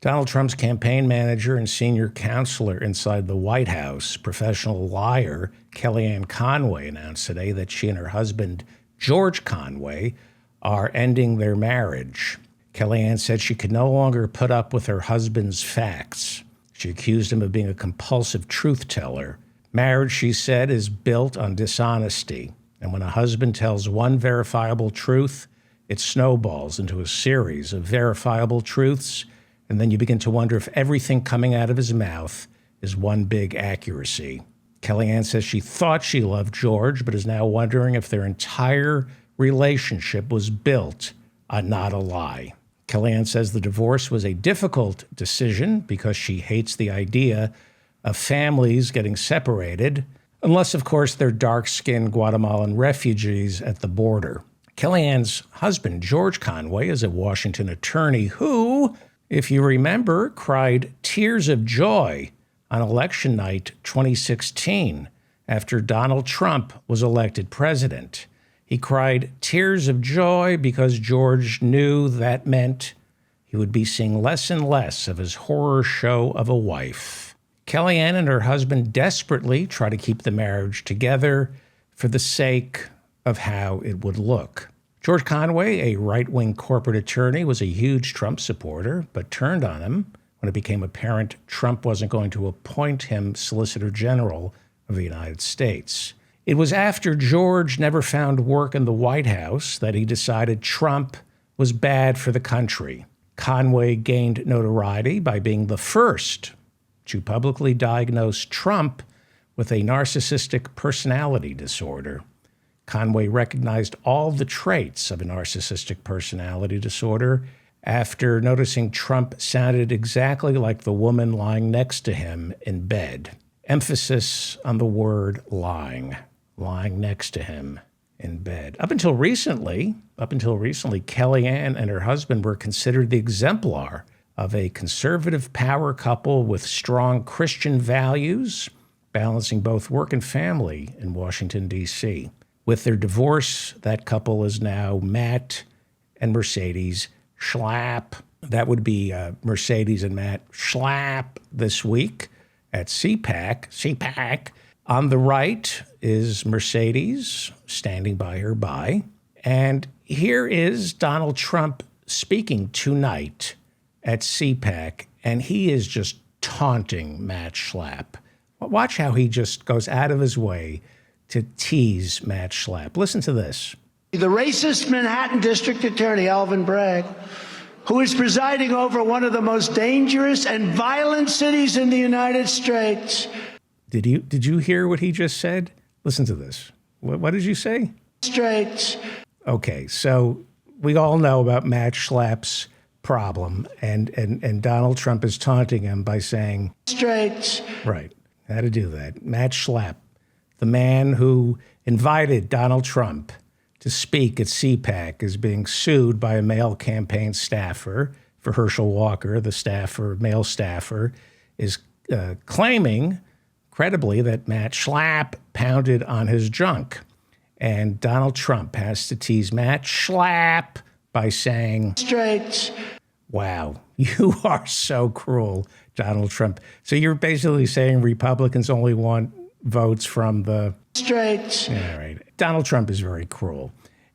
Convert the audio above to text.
Donald Trump's campaign manager and senior counselor inside the White House, professional liar Kellyanne Conway, announced today that she and her husband, George Conway, are ending their marriage. Kellyanne said she could no longer put up with her husband's facts. She accused him of being a compulsive truth teller. Marriage, she said, is built on dishonesty. And when a husband tells one verifiable truth, it snowballs into a series of verifiable truths. And then you begin to wonder if everything coming out of his mouth is one big accuracy. Kellyanne says she thought she loved George, but is now wondering if their entire relationship was built on not a lie. Kellyanne says the divorce was a difficult decision because she hates the idea of families getting separated, unless, of course, they're dark-skinned Guatemalan refugees at the border. Kellyanne's husband, George Conway, is a Washington attorney who, if you remember, cried tears of joy on election night 2016 after Donald Trump was elected president. He cried tears of joy because George knew that meant he would be seeing less and less of his horror show of a wife. Kellyanne and her husband desperately try to keep the marriage together for the sake of how it would look. George Conway, a right-wing corporate attorney, was a huge Trump supporter, but turned on him when it became apparent Trump wasn't going to appoint him Solicitor General of the United States. It was after George never found work in the White House that he decided Trump was bad for the country. Conway gained notoriety by being the first to publicly diagnose Trump with a narcissistic personality disorder. Conway recognized all the traits of a narcissistic personality disorder after noticing Trump sounded exactly like the woman lying next to him in bed. Emphasis on the word lying next to him in bed. Up until recently, Kellyanne and her husband were considered the exemplar of a conservative power couple with strong Christian values, balancing both work and family in Washington, D.C. With their divorce, that couple is now Matt and Mercedes Schlapp. That would be Mercedes and Matt Schlapp this week at CPAC. On the right is Mercedes standing by her by. And here is Donald Trump speaking tonight at CPAC, and he is just taunting Matt Schlapp. Watch how he just goes out of his way to tease Matt Schlapp. Listen to this. The racist Manhattan District Attorney, Alvin Bragg, who is presiding over one of the most dangerous and violent cities in the United States. Did you hear what he just said? Listen to this. What did you say? Straits. Okay, so we all know about Matt Schlapp's problem, and Donald Trump is taunting him by saying Straits. Right. How to do that. Matt Schlapp, the man who invited Donald Trump to speak at CPAC, is being sued by a male campaign staffer for Herschel Walker. The male staffer, is claiming credibly that Matt Schlapp pounded on his junk. And Donald Trump has to tease Matt Schlapp by saying, Straits. Wow, you are so cruel, Donald Trump. So you're basically saying Republicans only want votes from the Straits. All right. Donald Trump is very cruel.